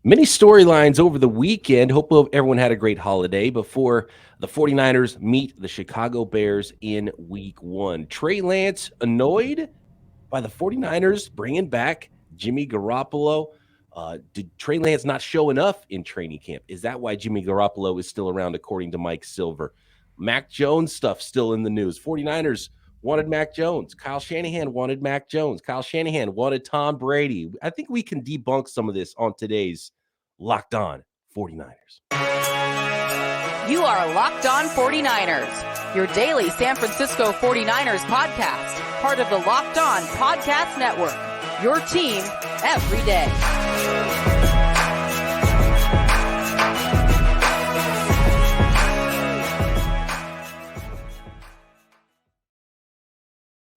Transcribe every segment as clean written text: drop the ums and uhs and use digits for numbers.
Many storylines over the weekend. Hope everyone had a great holiday before the 49ers meet the Chicago Bears in week one. Trey Lance annoyed by the 49ers bringing back Jimmy Garoppolo. Did Trey Lance not show enough in training camp? Is that why Jimmy Garoppolo is still around, according to Mike Silver? Mac Jones stuff still in the news. 49ers wanted Mac Jones. Kyle Shanahan wanted Mac Jones. Kyle Shanahan wanted Tom Brady. I think we can debunk some of this on today's Locked On 49ers. You are Locked On 49ers, your daily San Francisco 49ers podcast, part of the Locked On Podcast Network, your team every day.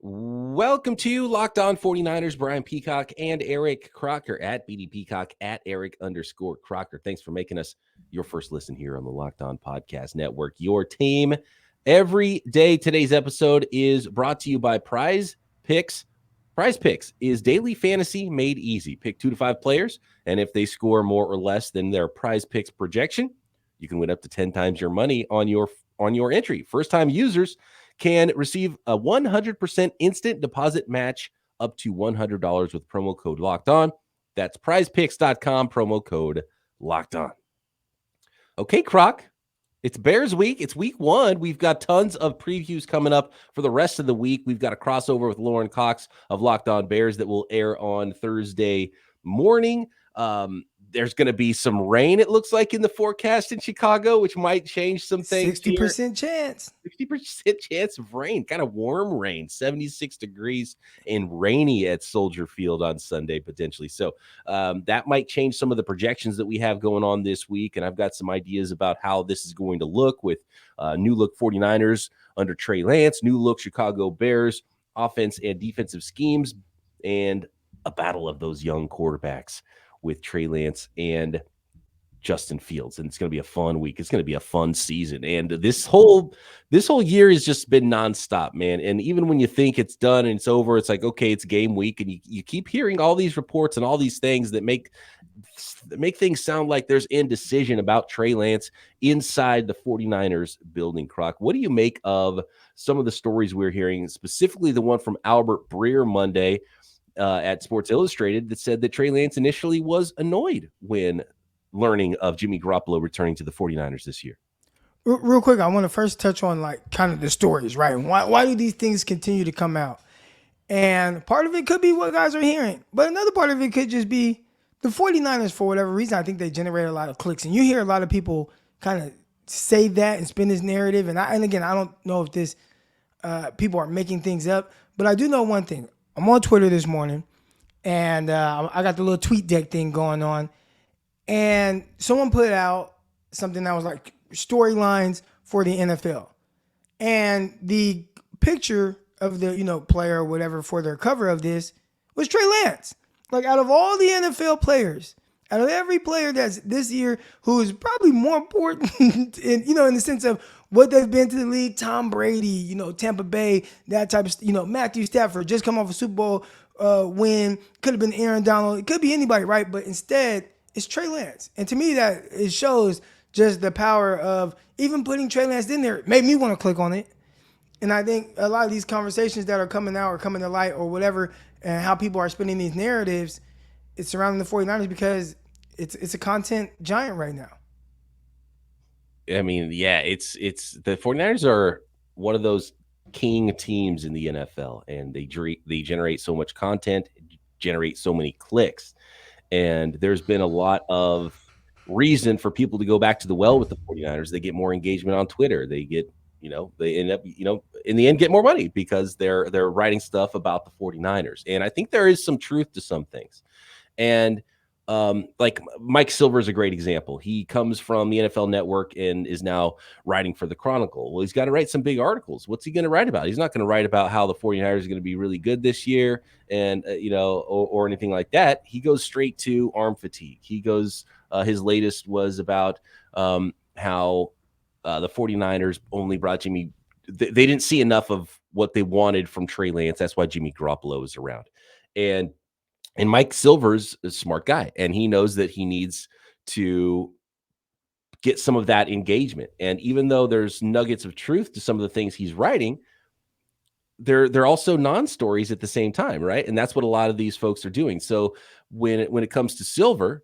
Welcome to Locked On 49ers. Brian Peacock and Eric Crocker at BD Peacock at Eric_Crocker. Thanks for making us your first listen here on the Locked On Podcast Network, your team every day. Today's episode is brought to you by PrizePicks. PrizePicks is daily fantasy made easy. Pick 2 to 5 players, and if they score more or less than their PrizePicks projection, you can win up to 10 times your money on your entry. First-time users can receive a 100% instant deposit match up to $100 with promo code Locked On. That's prizepicks.com, promo code Locked On. Okay, Croc, it's Bears week. It's week one. We've got tons of previews coming up for the rest of the week. We've got a crossover with Lauren Cox of Locked On Bears that will air on Thursday morning. There's going to be some rain, it looks like, in the forecast in Chicago, which might change some things. 60% chance. 60% chance of rain, kind of warm rain, 76 degrees and rainy at Soldier Field on Sunday, potentially. So that might change some of the projections that we have going on this week. And I've got some ideas about how this is going to look with new look 49ers under Trey Lance, new look Chicago Bears offense and defensive schemes, and a battle of those young quarterbacks with Trey Lance and Justin Fields. And it's going to be a fun week. It's going to be a fun season. And this whole year has just been nonstop, man. And even when you think it's done and it's over, it's like, okay, it's game week. And you keep hearing all these reports and all these things that make things sound like there's indecision about Trey Lance inside the 49ers building. Croc, what do you make of some of the stories we're hearing, specifically the one from Albert Breer Monday at Sports Illustrated that said that Trey Lance initially was annoyed when learning of Jimmy Garoppolo returning to the 49ers this year? Real quick, I want to first touch on like kind of the stories, right? Why do these things continue to come out? And part of it could be what guys are hearing, but another part of it could just be the 49ers, for whatever reason, I think they generate a lot of clicks. And you hear a lot of people kind of say that and spin this narrative. And again, I don't know if this people are making things up, but I do know one thing. I'm on Twitter this morning, and I got the little tweet deck thing going on, and someone put out something that was like storylines for the NFL, and the picture of the player or whatever for their cover of this was Trey Lance. Like, out of all the NFL players, out of every player that's this year who is probably more important in the sense of what they've been to the league, Tom Brady, Tampa Bay, that type of, Matthew Stafford, just come off a Super Bowl win, could have been Aaron Donald, it could be anybody, right? But instead, it's Trey Lance. And to me, that it shows just the power of even putting Trey Lance in there. It made me want to click on it. And I think a lot of these conversations that are coming out or coming to light or whatever, and how people are spinning these narratives, it's surrounding the 49ers because it's a content giant right now. I mean, yeah, it's the 49ers are one of those king teams in the NFL, and they generate so much content, generate so many clicks, and there's been a lot of reason for people to go back to the well with the 49ers. They get more engagement on Twitter. They get, they end up, in the end get more money because they're writing stuff about the 49ers. And I think there is some truth to some things. And like Mike Silver is a great example. He comes from the NFL Network and is now writing for the Chronicle. Well, he's got to write some big articles. What's he going to write about? He's not going to write about how the 49ers are going to be really good this year and, or anything like that. He goes straight to arm fatigue. He goes, his latest was about how the 49ers only brought Jimmy. They didn't see enough of what they wanted from Trey Lance. That's why Jimmy Garoppolo is around. And And Mike Silver's a smart guy, and he knows that he needs to get some of that engagement. And even though there's nuggets of truth to some of the things he's writing, they're also non-stories at the same time, right? And that's what a lot of these folks are doing. So when it comes to Silver,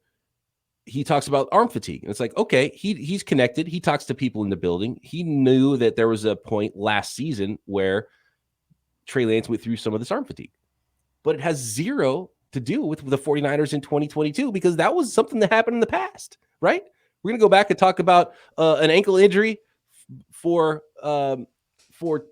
he talks about arm fatigue. And it's like, okay, he's connected. He talks to people in the building. He knew that there was a point last season where Trey Lance went through some of this arm fatigue. But it has zero to do with the 49ers in 2022 because that was something that happened in the past, right? We're going to go back and talk about an ankle injury for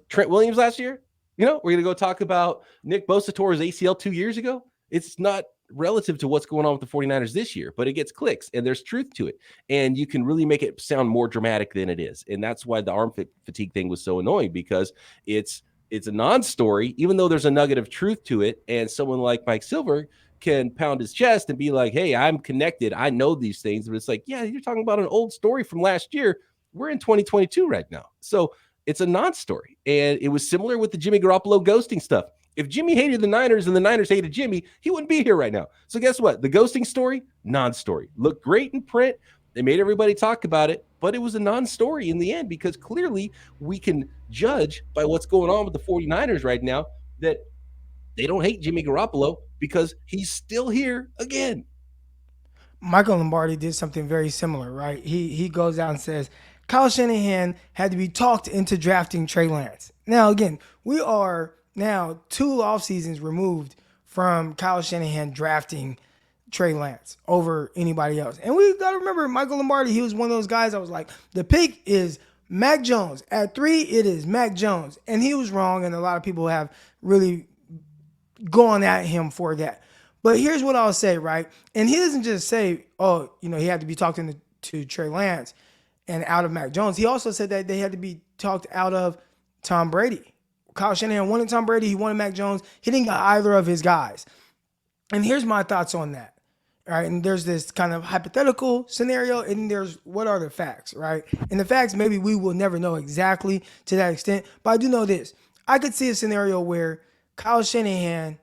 Trent Williams last year. We're going to go talk about Nick Bosa tore his ACL 2 years ago. It's not relative to what's going on with the 49ers this year, but it gets clicks and there's truth to it. And you can really make it sound more dramatic than it is. And that's why the arm fatigue thing was so annoying because it's a non-story, even though there's a nugget of truth to it. And someone like Mike Silver can pound his chest and be like, hey, I'm connected. I know these things. But it's like, yeah, you're talking about an old story from last year. We're in 2022 right now. So it's a non-story. And it was similar with the Jimmy Garoppolo ghosting stuff. If Jimmy hated the Niners and the Niners hated Jimmy, he wouldn't be here right now. So guess what? The ghosting story, non-story. Looked great in print. They made everybody talk about it, but it was a non-story in the end because clearly we can judge by what's going on with the 49ers right now that they don't hate Jimmy Garoppolo because he's still here again. Michael Lombardi did something very similar, right? He goes out and says, Kyle Shanahan had to be talked into drafting Trey Lance. Now, again, we are now 2 off seasons removed from Kyle Shanahan drafting Trey Lance over anybody else. And we got to remember, Michael Lombardi, he was one of those guys I was like, the pick is Mac Jones. At 3, it is Mac Jones. And he was wrong, and a lot of people have really gone at him for that. But here's what I'll say, right? And he doesn't just say, oh, he had to be talking to Trey Lance and out of Mac Jones. He also said that they had to be talked out of Tom Brady. Kyle Shanahan wanted Tom Brady. He wanted Mac Jones. He didn't get either of his guys. And here's my thoughts on that. Right, and there's this kind of hypothetical scenario, and there's what are the facts, right? And the facts, maybe we will never know exactly to that extent, but I do know this. I could see a scenario where Kyle Shanahan,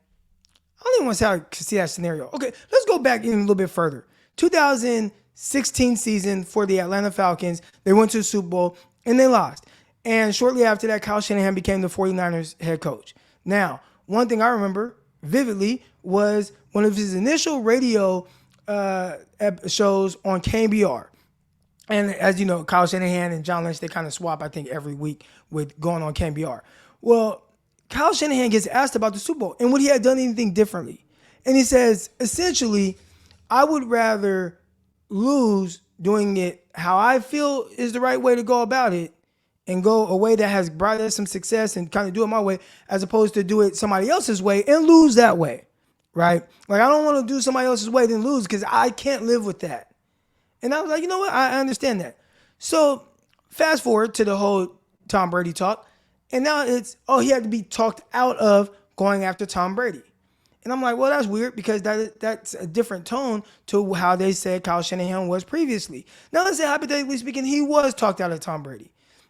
I don't even want to say I could see that scenario. Okay, let's go back in a little bit further. 2016 season for the Atlanta Falcons, they went to the Super Bowl, and they lost. And shortly after that, Kyle Shanahan became the 49ers head coach. Now, one thing I remember vividly was one of his initial radio shows on KBR. And as you know, Kyle Shanahan and John Lynch, they kind of swap, I think, every week with going on KBR. Well, Kyle Shanahan gets asked about the Super Bowl and would he have done anything differently. And he says, essentially, I would rather lose doing it how I feel is the right way to go about it and go a way that has brought us some success and kind of do it my way, as opposed to do it somebody else's way and lose that way, right? Like, I don't want to do somebody else's way then lose because I can't live with that. And I was like, you know what? I understand that. So fast forward to the whole Tom Brady talk, and now it's, he had to be talked out of going after Tom Brady. And I'm like, well, that's weird because that's a different tone to how they said Kyle Shanahan was previously. Now, let's say, hypothetically speaking, he was talked out of Tom Brady.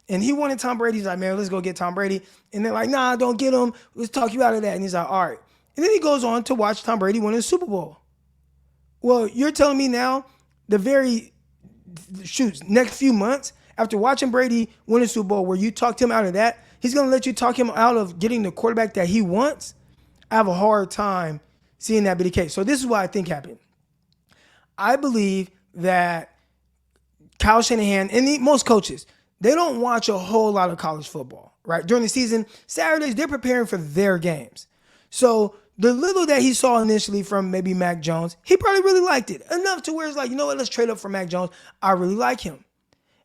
And he wanted Tom Brady. He's like, man, let's go get Tom Brady. And they're like, nah, don't get him. Let's talk you out of that. And he's like, all right. And then he goes on to watch Tom Brady win the Super Bowl. Well, you're telling me now next few months, after watching Brady win the Super Bowl, where you talked him out of that, he's going to let you talk him out of getting the quarterback that he wants? I have a hard time seeing that be the case. So this is what I think happened. I believe that Kyle Shanahan and most coaches, they don't watch a whole lot of college football, right? During the season, Saturdays, they're preparing for their games. So the little that he saw initially from maybe Mac Jones, he probably really liked it. Enough to where it's like, you know what, let's trade up for Mac Jones. I really like him.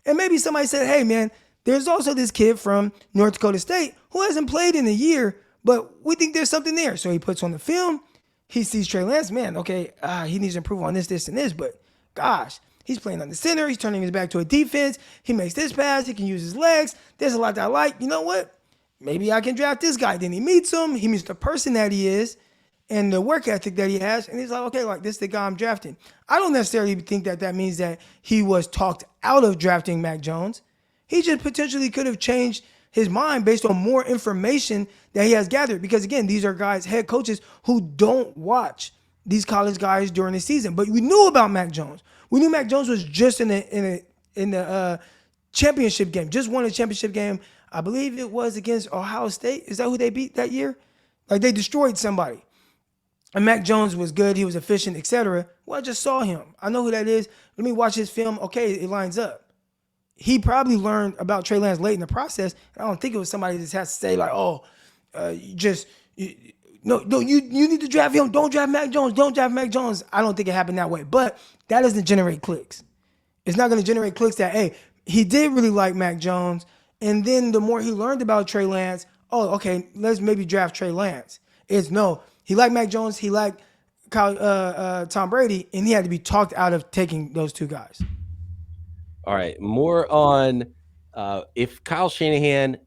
And maybe somebody said, hey, man, there's also this kid from North Dakota State who hasn't played in a year, but we think there's something there. So he puts on the film. He sees Trey Lance, man, okay, he needs to improve on this, and this, but gosh, he's playing on the center. He's turning his back to a defense. He makes this pass. He can use his legs. There's a lot that I like. You know what? Maybe I can draft this guy. Then he meets him. He meets the person that he is and the work ethic that he has. And he's like, okay, like, this is the guy I'm drafting. I don't necessarily think that means that he was talked out of drafting Mac Jones. He just potentially could have changed his mind based on more information that he has gathered. Because, again, these are guys, head coaches, who don't watch these college guys during the season. But we knew about Mac Jones. We knew Mac Jones was just in the championship game, just won a championship game. I believe it was against Ohio State. Is that who they beat that year? Like, they destroyed somebody. And Mac Jones was good. He was efficient, etc. Well, I just saw him. I know who that is. Let me watch his film. Okay, it lines up. He probably learned about Trey Lance late in the process. I don't think it was somebody that has to say like, you need to draft him. Don't draft Mac Jones. Don't draft Mac Jones. I don't think it happened that way. But that doesn't generate clicks. It's not going to generate clicks that, hey, he did really like Mac Jones. And then the more he learned about Trey Lance, okay, let's maybe draft Trey Lance. It's no, he liked Mac Jones, he liked Tom Brady, and he had to be talked out of taking those two guys. All right, more on if Kyle Shanahan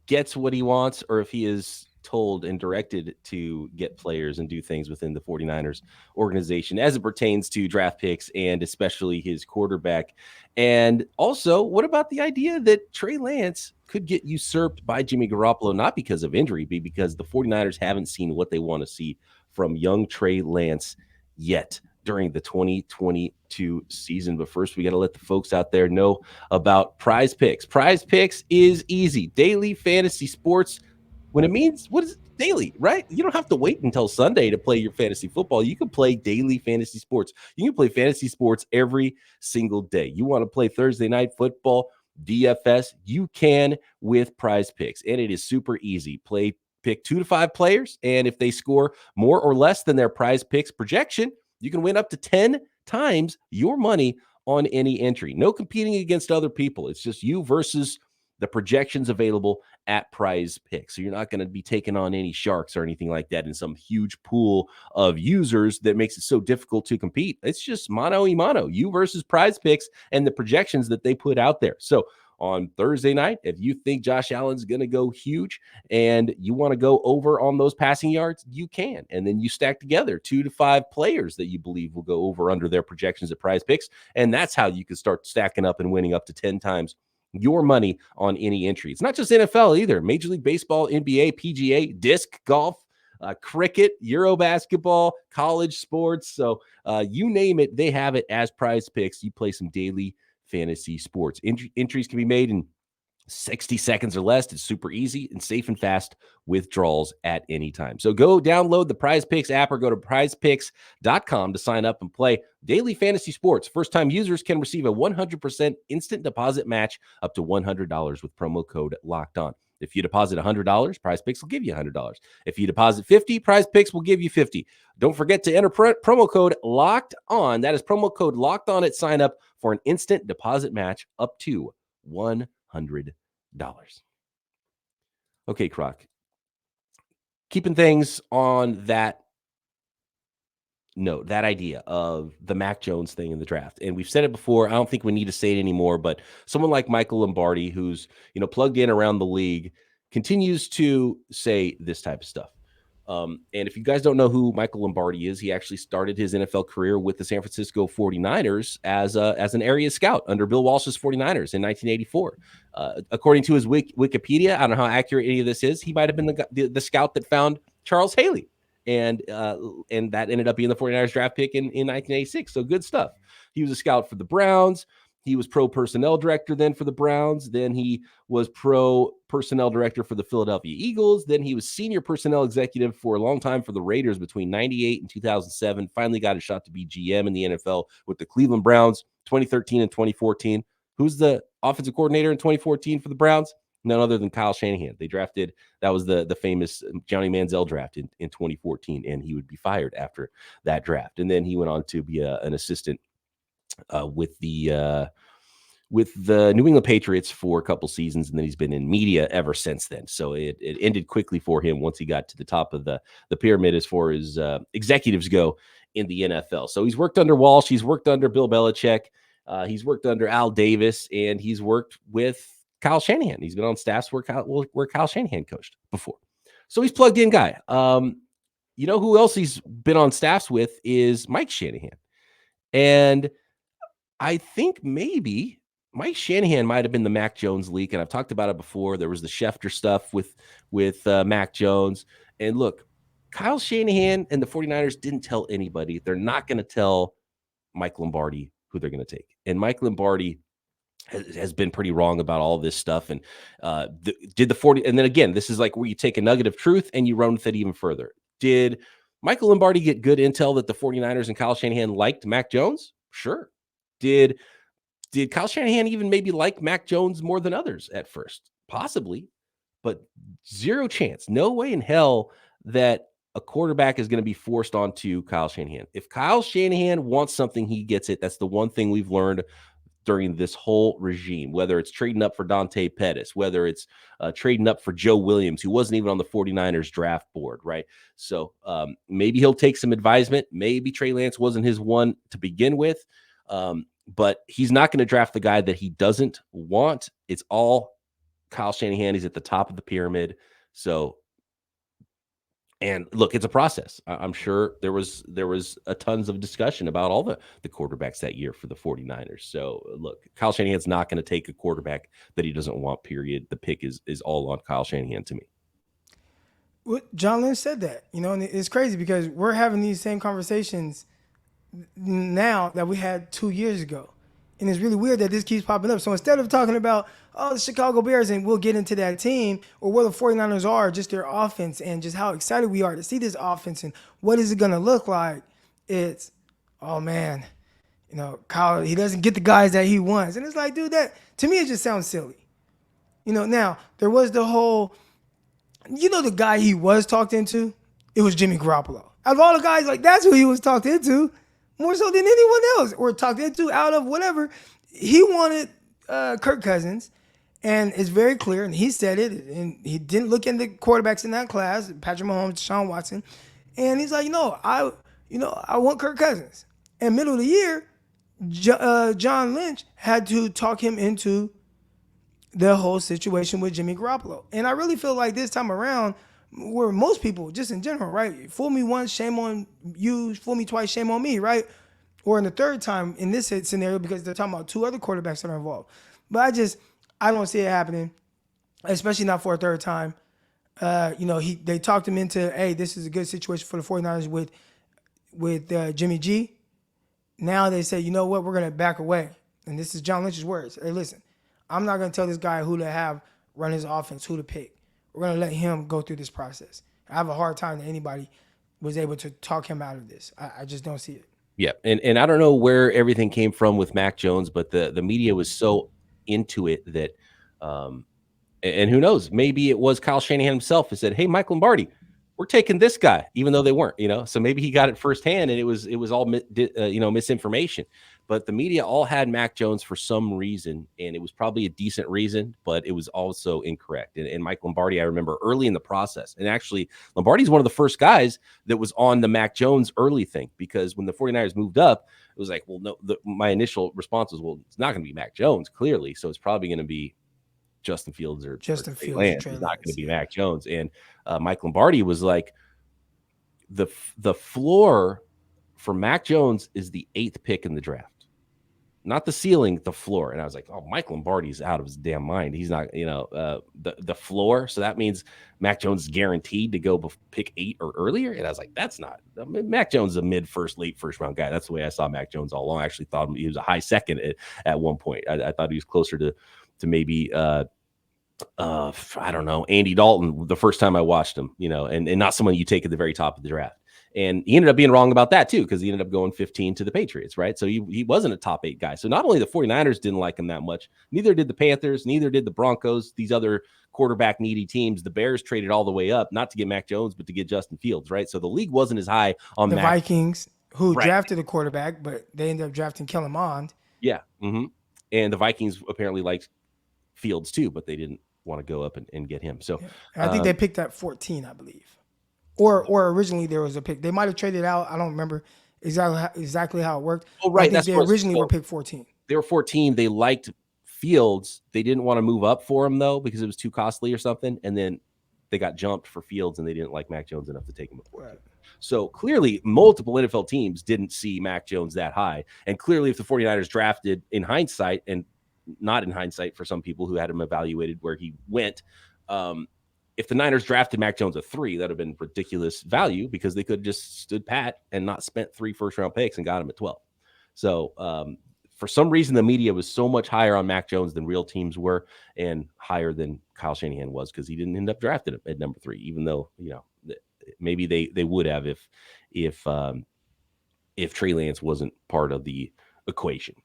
gets what he wants, or if he is told and directed to get players and do things within the 49ers organization as it pertains to draft picks and especially his quarterback. And also, what about the idea that Trey Lance could get usurped by Jimmy Garoppolo, not because of injury, but because the 49ers haven't seen what they want to see from young Trey Lance yet during the 2022 season. But first, we got to let the folks out there know about PrizePicks. PrizePicks is easy. Daily fantasy sports. When it means, what is it? Daily, right? You don't have to wait until Sunday to play your fantasy football. You can play daily fantasy sports. You can play fantasy sports every single day. You want to play Thursday night football, DFS, you can with PrizePicks. And it is super easy. Pick 2 to 5 players, and if they score more or less than their PrizePicks projection, you can win up to 10 times your money on any entry. No competing against other people. It's just you versus the projections available at PrizePicks. So you're not going to be taking on any sharks or anything like that in some huge pool of users that makes it so difficult to compete. It's just mano a mano, you versus PrizePicks and the projections that they put out there. So on Thursday night, if you think Josh Allen's going to go huge and you want to go over on those passing yards, you can. And then you stack together 2 to 5 players that you believe will go over under their projections at PrizePicks. And that's how you can start stacking up and winning up to 10 times your money on any entry. It's not just NFL either. Major League Baseball, NBA, PGA, disc golf, cricket, Euro basketball, college sports. So you name it, they have it as PrizePicks. You play some daily fantasy sports. Entries can be made in 60 seconds or less. It's super easy and safe and fast withdrawals at any time. So go download the PrizePicks app or go to prizepicks.com to sign up and play daily fantasy sports. First-time users can receive a 100% instant deposit match up to $100 with promo code LOCKEDON. If you deposit $100, PrizePicks will give you $100. If you deposit $50, PrizePicks will give you $50. Don't forget to enter promo code LOCKEDON. That is promo code LOCKEDON at sign up for an instant deposit match up to $100. Okay, Croc. Keeping things on that note, that idea of the Mac Jones thing in the draft. And we've said it before. I don't think we need to say it anymore, but someone like Michael Lombardi, who's, plugged in around the league, continues to say this type of stuff. And if you guys don't know who Michael Lombardi is, he actually started his NFL career with the San Francisco 49ers as an area scout under Bill Walsh's 49ers in 1984. According to his Wikipedia, I don't know how accurate any of this is. He might have been the scout that found Charles Haley. And that ended up being the 49ers draft pick in 1986. So good stuff. He was a scout for the Browns. He was pro personnel director then for the Browns. Then he was pro personnel director for the Philadelphia Eagles. Then he was senior personnel executive for a long time for the Raiders between 98 and 2007. Finally got a shot to be GM in the NFL with the Cleveland Browns 2013 and 2014. Who's the offensive coordinator in 2014 for the Browns? None other than Kyle Shanahan. They drafted, that was the famous Johnny Manziel draft in 2014, and he would be fired after that draft. And then he went on to be an assistant with the New England Patriots for a couple seasons, and then he's been in media ever since then. So it ended quickly for him once he got to the top of the pyramid as far as executives go in the NFL. So he's worked under Walsh, he's worked under Bill Belichick, he's worked under Al Davis, and he's worked with Kyle Shanahan. He's been on staffs where Kyle Shanahan coached before. So he's plugged in guy. Who else he's been on staffs with is Mike Shanahan. And I think maybe Mike Shanahan might have been the Mac Jones leak, and I've talked about it before. There was the Schefter stuff with Mac Jones. And look, Kyle Shanahan and the 49ers didn't tell anybody. They're not going to tell Mike Lombardi who they're going to take. And Mike Lombardi has been pretty wrong about all this stuff. And did the 40, and then again, this is like where you take a nugget of truth and you run with it even further. Did Michael Lombardi get good intel that the 49ers and Kyle Shanahan liked Mac Jones? Sure. Did Kyle Shanahan even maybe like Mac Jones more than others at first? Possibly, but zero chance. No way in hell that a quarterback is going to be forced onto Kyle Shanahan. If Kyle Shanahan wants something, he gets it. That's the one thing we've learned during this whole regime, whether it's trading up for Dante Pettis, whether it's trading up for Joe Williams, who wasn't even on the 49ers draft board, right? So maybe he'll take some advisement. Maybe Trey Lance wasn't his one to begin with, but he's not going to draft the guy that he doesn't want. It's all Kyle Shanahan. He's at the top of the pyramid. So, and look, it's a process. I'm sure there was a tons of discussion about all the quarterbacks that year for the 49ers. So look, Kyle Shanahan's not going to take a quarterback that he doesn't want, period. The pick is all on Kyle Shanahan to me. Well, John Lynch said that, and it's crazy because we're having these same conversations now that we had 2 years ago. And it's really weird that this keeps popping up. So instead of talking about, the Chicago Bears, and we'll get into that team, or where the 49ers are, just their offense and just how excited we are to see this offense and what is it going to look like, it's, oh, man, Kyle, he doesn't get the guys that he wants. And it's like, dude, that, to me, it just sounds silly. Now, there was the whole, the guy he was talked into, it was Jimmy Garoppolo. Out of all the guys, that's who he was talked into. More so than anyone else, or talked into out of whatever. He wanted Kirk Cousins, and it's very clear, and he said it, and he didn't look into quarterbacks in that class, Patrick Mahomes, Deshaun Watson, and he's like, I want Kirk Cousins. And middle of the year, John Lynch had to talk him into the whole situation with Jimmy Garoppolo. And I really feel like this time around, where most people, just in general, right? Fool me once, shame on you. Fool me twice, shame on me, right? Or in the third time in this scenario, because they're talking about two other quarterbacks that are involved. But I don't see it happening, especially not for a third time. They talked him into, hey, this is a good situation for the 49ers with Jimmy G. Now they say, you know what, we're going to back away. And this is John Lynch's words. Hey, listen, I'm not going to tell this guy who to have run his offense, who to pick. We're going to let him go through this process. I have a hard time that anybody was able to talk him out of this. I just don't see it. Yeah, and I don't know where everything came from with Mac Jones, but the media was so into it that, and who knows, maybe it was Kyle Shanahan himself who said, hey, Mike Lombardi, we're taking this guy, even though they weren't, so maybe he got it firsthand and it was all, misinformation. But the media all had Mac Jones for some reason, and it was probably a decent reason, but it was also incorrect. And Mike Lombardi, I remember early in the process, and actually Lombardi's one of the first guys that was on the Mac Jones early thing, because when the 49ers moved up, it was like, well, no, my initial response was, well, it's not going to be Mac Jones, clearly, so it's probably going to be Justin Fields or Trey Lance. It's not going to be Mac Jones. And Mike Lombardi was like, the floor for Mac Jones is the 8th pick in the draft. Not the ceiling, the floor. And I was like, oh, Mike Lombardi's out of his damn mind. He's not, the floor. So that means Mac Jones is guaranteed to go pick 8 or earlier. And I was like, that's not. Mac Jones is a late first round guy. That's the way I saw Mac Jones all along. I actually thought he was a high second at one point. I thought he was closer to maybe, I don't know, Andy Dalton the first time I watched him, and not someone you take at the very top of the draft. And he ended up being wrong about that, too, because he ended up going 15 to the Patriots, right? So he wasn't a top 8 guy. So not only the 49ers didn't like him that much, neither did the Panthers, neither did the Broncos, these other quarterback-needy teams. The Bears traded all the way up, not to get Mac Jones, but to get Justin Fields, right? So the league wasn't as high on the Mac. Vikings, who drafted a quarterback, but they ended up drafting Kellen Mond. Yeah. Mm-hmm. And the Vikings apparently liked Fields, too, but they didn't want to go up and get him. So I think they picked at 14, I believe. Or originally there was a pick. They might have traded out. I don't remember exactly how it worked. Oh, right. I think they originally were picked 14. They were 14. They liked Fields. They didn't want to move up for him, though, because it was too costly or something. And then they got jumped for Fields, and they didn't like Mac Jones enough to take him at 14. Right. So clearly multiple NFL teams didn't see Mac Jones that high. And clearly if the 49ers drafted in hindsight, and not in hindsight for some people who had him evaluated where he went, if the Niners drafted Mac Jones at 3, that would have been ridiculous value because they could have just stood pat and not spent 3 first-round picks and got him at 12. So for some reason, the media was so much higher on Mac Jones than real teams were, and higher than Kyle Shanahan was, because he didn't end up drafting him at number 3, even though, maybe they would have if Trey Lance wasn't part of the equation.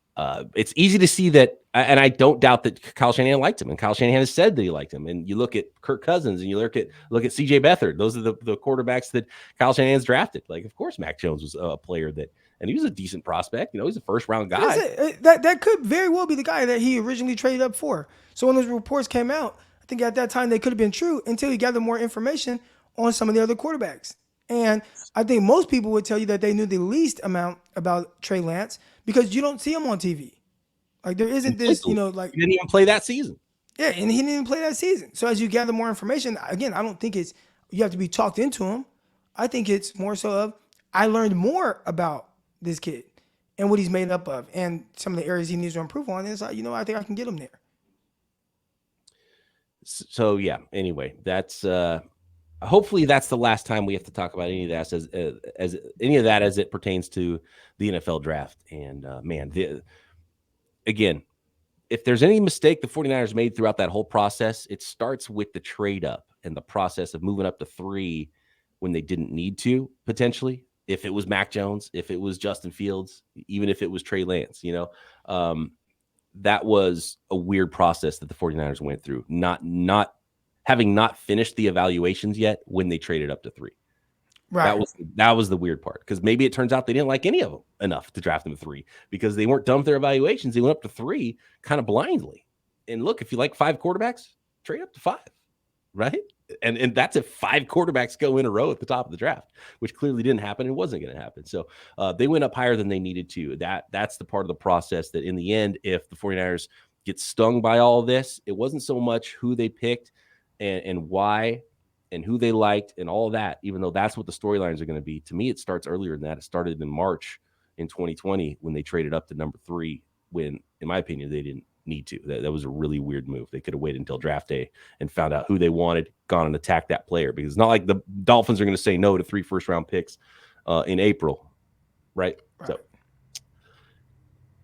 It's easy to see that, and I don't doubt that Kyle Shanahan liked him, and Kyle Shanahan has said that he liked him. And you look at Kirk Cousins, and you look at CJ Beathard. Those are the quarterbacks that Kyle Shanahan's drafted. Like, of course, Mac Jones was a player that, and he was a decent prospect. He's a first-round guy. That could very well be the guy that he originally traded up for. So when those reports came out, I think at that time they could have been true until he gathered more information on some of the other quarterbacks. And I think most people would tell you that they knew the least amount about Trey Lance because you don't see him on TV. Like, there isn't this, like, he didn't even play that season. Yeah, and he didn't even play that season. So as you gather more information, again, I don't think you have to be talked into him. I think it's more so of, I learned more about this kid and what he's made up of and some of the areas he needs to improve on. And it's like, I think I can get him there. So yeah, anyway, that's hopefully that's the last time we have to talk about any of that as any of that as it pertains to the NFL draft. And again, if there's any mistake the 49ers made throughout that whole process, it starts with the trade up and the process of moving up to 3 when they didn't need to, potentially. If it was Mac Jones, if it was Justin Fields, even if it was Trey Lance, that was a weird process that the 49ers went through, not having not finished the evaluations yet when they traded up to 3. Right. That was the weird part, because maybe it turns out they didn't like any of them enough to draft them at 3 because they weren't done with their evaluations. They went up to 3 kind of blindly. And look, if you like 5 quarterbacks, trade up to 5, right? And that's if 5 quarterbacks go in a row at the top of the draft, which clearly didn't happen and wasn't going to happen. So they went up higher than they needed to. That's the part of the process that in the end, if the 49ers get stung by all of this, it wasn't so much who they picked and why and who they liked and all of that, even though that's what the storylines are going to be. To me, it starts earlier than that. It started in March in 2020 when they traded up to number 3, when, in my opinion, they didn't need to. That was a really weird move. They could have waited until draft day and found out who they wanted, gone and attacked that player, because it's not like the Dolphins are going to say no to 3 first-round picks in April, right? So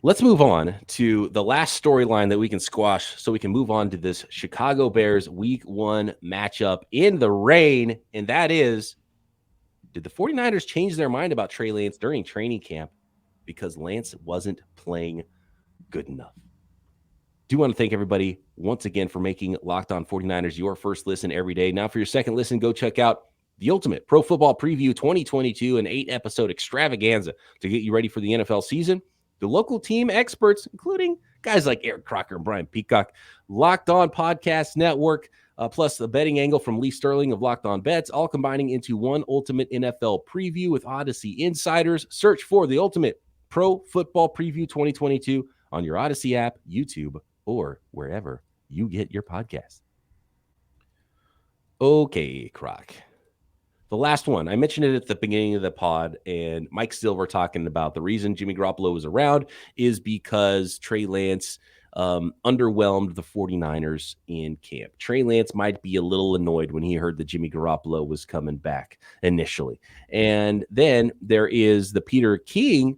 let's move on to the last storyline that we can squash so we can move on to this Chicago Bears Week 1 matchup in the rain, and that is, did the 49ers change their mind about Trey Lance during training camp because Lance wasn't playing good enough? Do want to thank everybody once again for making Locked On 49ers your first listen every day. Now for your second listen, go check out the Ultimate Pro Football Preview 2022, an 8-episode extravaganza to get you ready for the NFL season. The local team experts, including guys like Eric Crocker and Brian Peacock, Locked On Podcast Network, plus the betting angle from Lee Sterling of Locked On Bets, all combining into one ultimate NFL preview with Odyssey insiders. Search for the Ultimate Pro Football Preview 2022 on your Odyssey app, YouTube, or wherever you get your podcast. Okay, Croc. The last one, I mentioned it at the beginning of the pod, and Mike Silver talking about the reason Jimmy Garoppolo was around is because Trey Lance underwhelmed the 49ers in camp. Trey Lance might be a little annoyed when he heard that Jimmy Garoppolo was coming back initially. And then there is the Peter King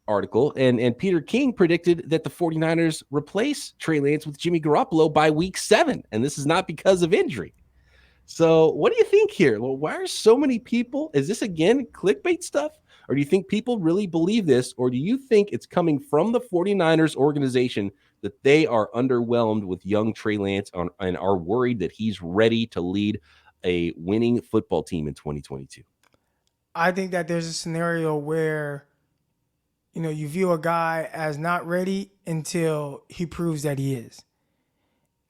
article, and Peter King predicted that the 49ers replace Trey Lance with Jimmy Garoppolo by week 7, and this is not because of injury. So what do you think here? Well, why are so many people? Is this, again, clickbait stuff? Or do you think people really believe this? Or do you think it's coming from the 49ers organization that they are underwhelmed with young Trey Lance and are worried that he's ready to lead a winning football team in 2022? I think that there's a scenario where, you view a guy as not ready until he proves that he is.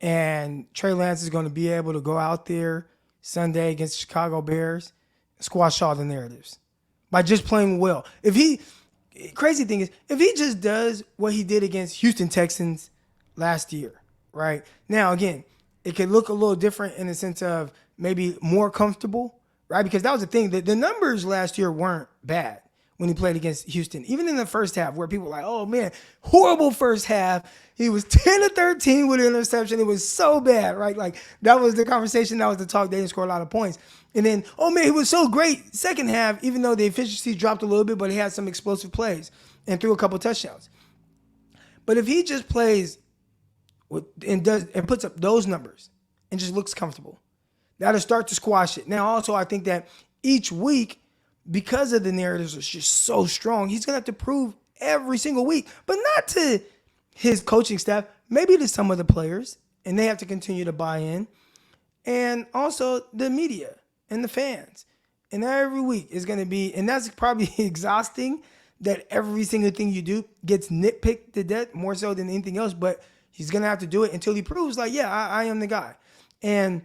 And Trey Lance is going to be able to go out there Sunday against the Chicago Bears, squash all the narratives by just playing well. Crazy thing is, if he just does what he did against Houston Texans last year, right? Now, again, it could look a little different in the sense of maybe more comfortable, right? Because that was the thing. The numbers last year weren't bad. when he played against Houston. Even in the first half, where people were like, oh man, horrible first half. He was 10-13 with an interception. It was so bad, right? Like, that was the conversation. That was the talk. They didn't score a lot of points. And then, oh man, he was so great second half, even though the efficiency dropped a little bit, but he had some explosive plays and threw a couple touchdowns. But if he just plays and puts up those numbers and just looks comfortable, that'll start to squash it. Now, also, I think that each week, because of the narratives are just so strong, he's going to have to prove every single week, but not to his coaching staff, maybe to some of the players, and they have to continue to buy in, and also the media and the fans. And every week is going to be, and that's probably exhausting, that every single thing you do gets nitpicked to death more so than anything else, but he's going to have to do it until he proves like, yeah, I am the guy. And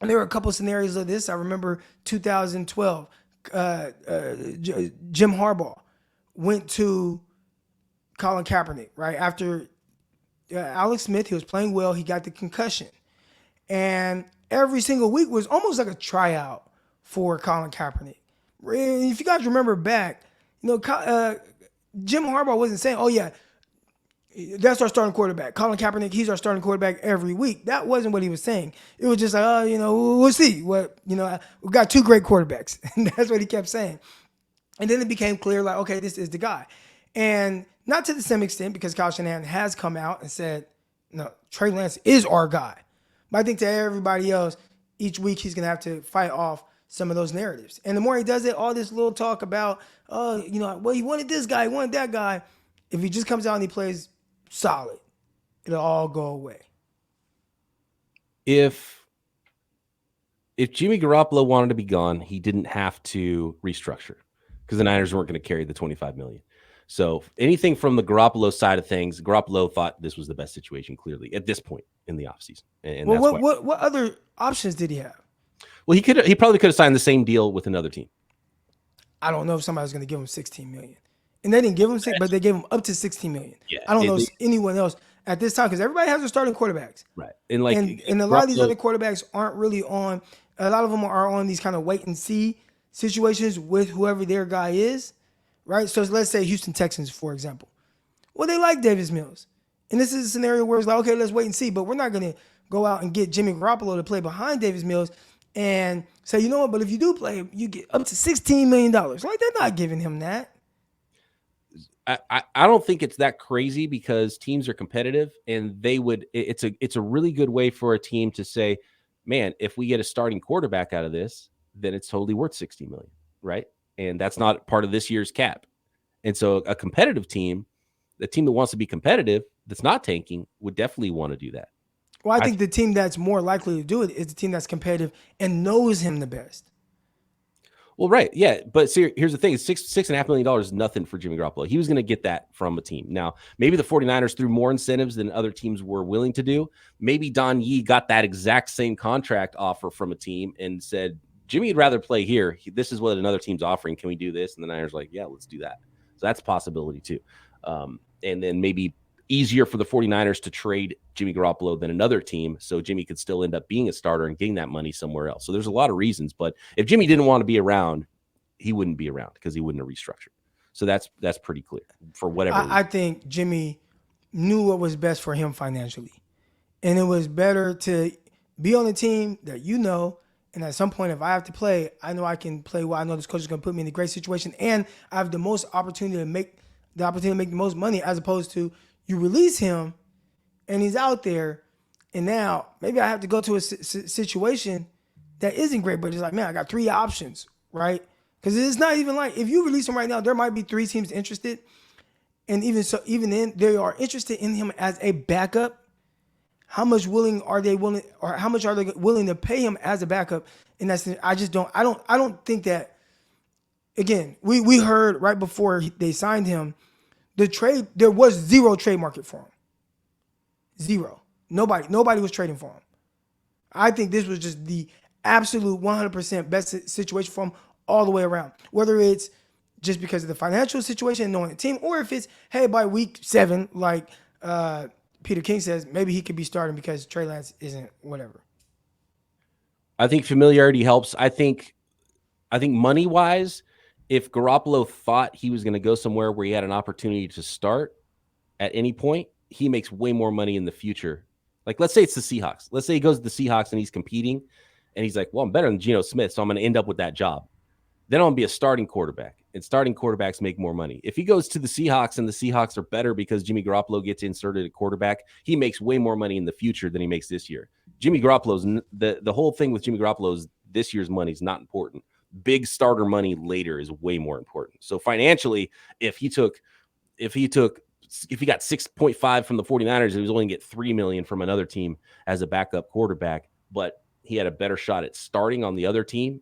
there were a couple of scenarios of this. I remember 2012, Jim Harbaugh went to Colin Kaepernick, right? After Alex Smith, he was playing well. He got the concussion. And every single week was almost like a tryout for Colin Kaepernick. If you guys remember back, Jim Harbaugh wasn't saying, oh yeah, that's our starting quarterback. Colin Kaepernick, he's our starting quarterback every week. That wasn't what he was saying. It was just like, we'll see. We've got two great quarterbacks. And that's what he kept saying. And then it became clear, like, okay, this is the guy. And not to the same extent, because Kyle Shanahan has come out and said, no, Trey Lance is our guy. But I think to everybody else, each week he's going to have to fight off some of those narratives. And the more he does it, all this little talk about, well, he wanted this guy, he wanted that guy. If he just comes out and he plays solid, it'll all go away. If Jimmy Garoppolo wanted to be gone, he didn't have to restructure because the Niners weren't going to carry the $25 million. So anything from the Garoppolo side of things, Garoppolo thought this was the best situation clearly at this point in the offseason. And well, what other options did he have? Well, he probably could have signed the same deal with another team. I don't know if somebody's going to give him $16 million. And they didn't give him $6, but they gave him up to $16 million. Yeah, I don't know anyone else at this time because everybody has their starting quarterbacks. Right. And a lot of these other quarterbacks aren't really on. A lot of them are on these kind of wait and see situations with whoever their guy is. Right. So let's say Houston Texans, for example. Well, they like Davis Mills. And this is a scenario where it's like, okay, let's wait and see. But we're not going to go out and get Jimmy Garoppolo to play behind Davis Mills and say, you know what, but if you do play, you get up to $16 million. Like, they're not giving him that. I don't think it's that crazy because teams are competitive and it's a really good way for a team to say, man, if we get a starting quarterback out of this, then it's totally worth $60 million, right? And that's not part of this year's cap. And so a competitive team, the team that wants to be competitive, that's not tanking, would definitely want to do that. Well, I think the team that's more likely to do it is the team that's competitive and knows him the best. Well, right. Yeah. But see, here's the thing. $6.5 million is nothing for Jimmy Garoppolo. He was going to get that from a team. Now, maybe the 49ers threw more incentives than other teams were willing to do. Maybe Don Yee got that exact same contract offer from a team and said, Jimmy would rather play here. This is what another team's offering. Can we do this? And the Niners like, yeah, let's do that. So that's a possibility too. And then maybe easier for the 49ers to trade Jimmy Garoppolo than another team, so Jimmy could still end up being a starter and getting that money somewhere else. So there's a lot of reasons, but if Jimmy didn't want to be around, he wouldn't be around because he wouldn't have restructured. So that's pretty clear for whatever reason. I think Jimmy knew what was best for him financially, and it was better to be on a team that and at some point, if I have to play, I know I can play well. I know this coach is going to put me in a great situation, and I have the most opportunity to make the most money, as opposed to you release him and he's out there, and now maybe I have to go to a situation that isn't great, but it's like, man, I got three options, right? Because it's not even like, if you release him right now, there might be three teams interested, and even then, they are interested in him as a backup. How much are they willing to pay him as a backup? And I don't think that. Again, we heard right before they signed him, there was zero trade market for him. Zero. Nobody was trading for him. I think this was just the absolute 100% best situation for him all the way around. Whether it's just because of the financial situation and knowing the team, or if it's, hey, by week 7, like Peter King says, maybe he could be starting because Trey Lance isn't whatever. I think familiarity helps. I think money-wise, if Garoppolo thought he was going to go somewhere where he had an opportunity to start at any point, he makes way more money in the future. Like, let's say it's the Seahawks. Let's say he goes to the Seahawks and he's competing and he's like, well, I'm better than Geno Smith, so I'm going to end up with that job. Then I'm going to be a starting quarterback, and starting quarterbacks make more money. If he goes to the Seahawks and the Seahawks are better because Jimmy Garoppolo gets inserted at quarterback, he makes way more money in the future than he makes this year. Jimmy Garoppolo's the whole thing with Jimmy Garoppolo is this year's money is not important. Big starter money later is way more important. So financially, if he got 6.5 from the 49ers, he was only going to get $3 million from another team as a backup quarterback, but he had a better shot at starting on the other team.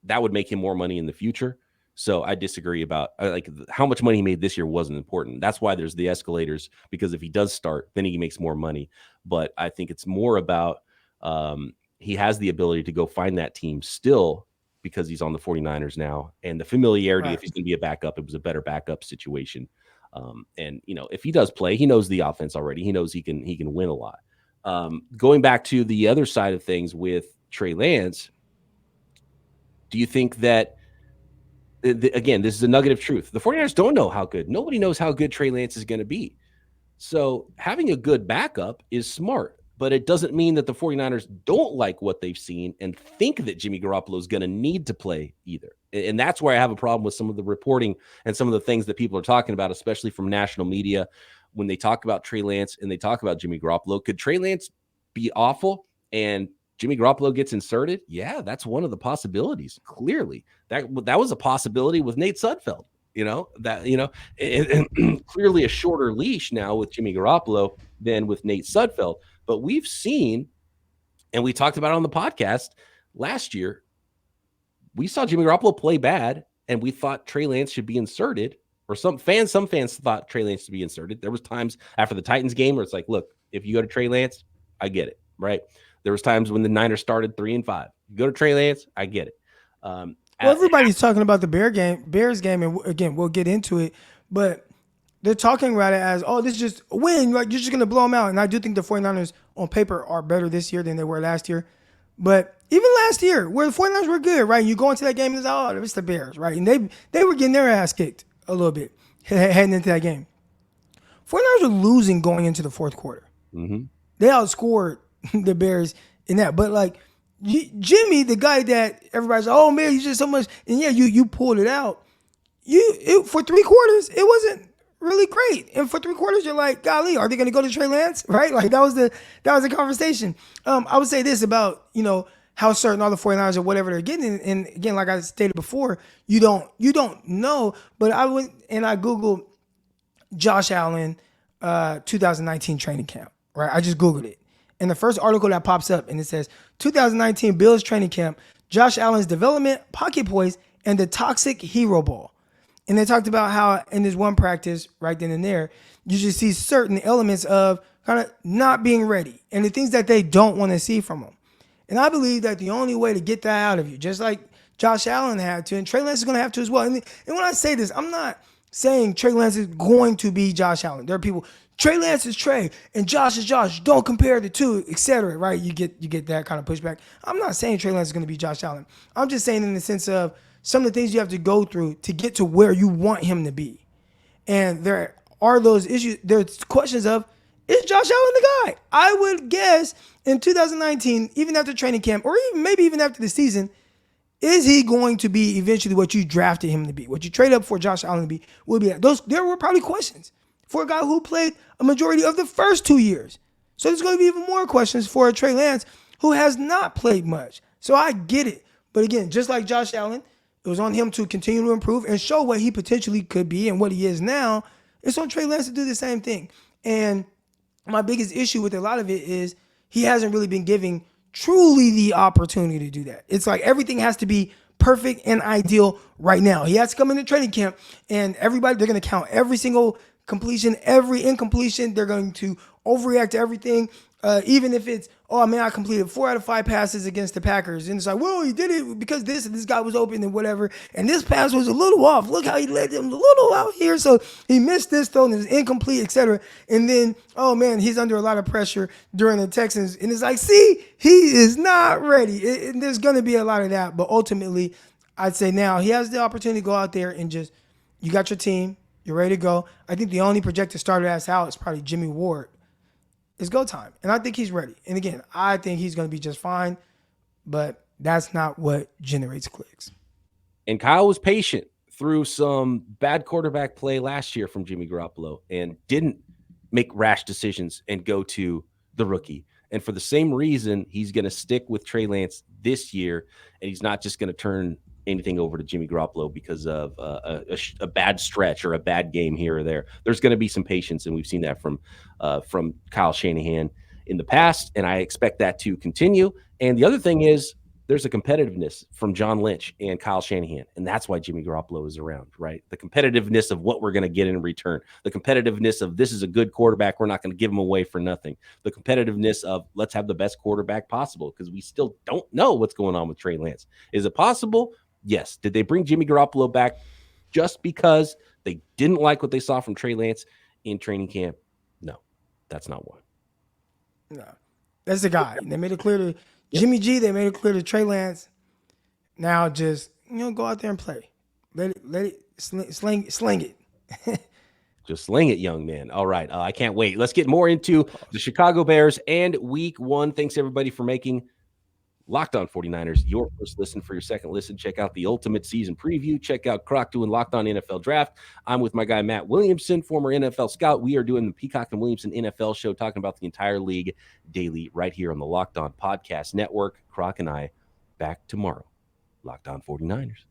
That would make him more money in the future. So I disagree about like how much money he made this year wasn't important. That's why there's the escalators, because if he does start, then he makes more money. But I think it's more about he has the ability to go find that team still because he's on the 49ers now, and the familiarity. Right. If he's going to be a backup, it was a better backup situation. And if he does play, he knows the offense already. He knows he can win a lot. Going back to the other side of things with Trey Lance, do you think that, again, this is a nugget of truth. The 49ers don't know how good. Nobody knows how good Trey Lance is going to be. So having a good backup is smart, but it doesn't mean that the 49ers don't like what they've seen and think that Jimmy Garoppolo is going to need to play either. And that's where I have a problem with some of the reporting and some of the things that people are talking about, especially from national media, when they talk about Trey Lance and they talk about Jimmy Garoppolo. Could Trey Lance be awful and Jimmy Garoppolo gets inserted? Yeah, that's one of the possibilities. Clearly, that was a possibility with Nate Sudfeld. And clearly a shorter leash now with Jimmy Garoppolo than with Nate Sudfeld. But we've seen, and we talked about it on the podcast last year, we saw Jimmy Garoppolo play bad, and we thought Trey Lance should be inserted. Or some fans thought Trey Lance should be inserted. There was times after the Titans game where it's like, look, if you go to Trey Lance, I get it, right? There was times when the Niners started 3-5. You go to Trey Lance, I get it. Well, everybody's talking about the Bears game, and again, we'll get into it, but they're talking about it as, oh, this is just a win. Like, you're just going to blow them out. And I do think the 49ers on paper are better this year than they were last year. But even last year, where the 49ers were good, right? You go into that game and it's, oh, it's the Bears, right? And they were getting their ass kicked a little bit heading into that game. 49ers were losing going into the fourth quarter. Mm-hmm. They outscored the Bears in that. But, like, Jimmy, the guy that everybody's like, oh, man, he's just so much. And, yeah, you pulled it out. For 3 quarters, it wasn't really great. And for 3 quarters, you're like, golly, are they going to go to Trey Lance? Right? Like, that was the conversation. I would say this about, how certain all the 49ers or whatever they're getting. And again, like I stated before, you don't know. But I went and I Googled Josh Allen 2019 training camp, right? I just Googled it. And the first article that pops up, and it says, 2019 Bills training camp, Josh Allen's development, pocket poise, and the toxic hero ball. And they talked about how in this one practice right then and there, you just see certain elements of kind of not being ready and the things that they don't want to see from him. And I believe that the only way to get that out of you, just like Josh Allen had to, and Trey Lance is going to have to as well. And when I say this, I'm not saying Trey Lance is going to be Josh Allen. There are people, Trey Lance is Trey and Josh is Josh. Don't compare the two, etc. Right? You get that kind of pushback. I'm not saying Trey Lance is going to be Josh Allen. I'm just saying in the sense of some of the things you have to go through to get to where you want him to be. And there are those issues. There's questions of, is Josh Allen the guy? I would guess in 2019, even after training camp, or maybe even after the season, is he going to be eventually what you drafted him to be? What you traded up for Josh Allen to be will be those. There were probably questions for a guy who played a majority of the first 2 years. So there's going to be even more questions for a Trey Lance who has not played much. So I get it. But again, just like Josh Allen, it was on him to continue to improve and show what he potentially could be and what he is now. It's on Trey Lance to do the same thing. And my biggest issue with a lot of it is he hasn't really been giving truly the opportunity to do that. It's like everything has to be perfect and ideal right now. He has to come into training camp and they're going to count every single completion, every incompletion. They're going to overreact to everything. Even if it's, oh man, I completed 4 out of 5 passes against the Packers. And it's like, well, he did it because this guy was open and whatever. And this pass was a little off. Look how he led him a little out here. So he missed this throw and it was incomplete, etc. And then, oh man, he's under a lot of pressure during the Texans. And it's like, see, he is not ready. And there's going to be a lot of that. But ultimately, I'd say now he has the opportunity to go out there and just, you got your team, you're ready to go. I think the only projected starter that's out is probably Jimmy Ward. It's go time. And I think he's ready. And again, I think he's going to be just fine, but that's not what generates clicks. And Kyle was patient through some bad quarterback play last year from Jimmy Garoppolo and didn't make rash decisions and go to the rookie. And for the same reason, he's going to stick with Trey Lance this year, and he's not just going to turn anything over to Jimmy Garoppolo because of a bad stretch or a bad game here or there. There's going to be some patience, and we've seen that from Kyle Shanahan in the past, and I expect that to continue. And the other thing is, there's a competitiveness from John Lynch and Kyle Shanahan, and that's why Jimmy Garoppolo is around, right? The competitiveness of what we're going to get in return, the competitiveness of this is a good quarterback, we're not going to give him away for nothing, the competitiveness of let's have the best quarterback possible because we still don't know what's going on with Trey Lance. Is it possible? Yes. Did they bring Jimmy Garoppolo back just because they didn't like what they saw from Trey Lance in training camp? No, that's not one. No, that's the guy. They made it clear to Jimmy G. They made it clear to Trey Lance. Now just go out there and play. Let it sling it. Just sling it, young man. All right, I can't wait. Let's get more into the Chicago Bears and Week 1. Thanks everybody for making Locked On 49ers your first listen. For your second listen, check out the Ultimate Season Preview. Check out Croc doing Locked On NFL Draft. I'm with my guy Matt Williamson, former NFL scout. We are doing the Peacock and Williamson NFL show, talking about the entire league daily right here on the Locked On Podcast Network. Croc and I back tomorrow. Locked On 49ers.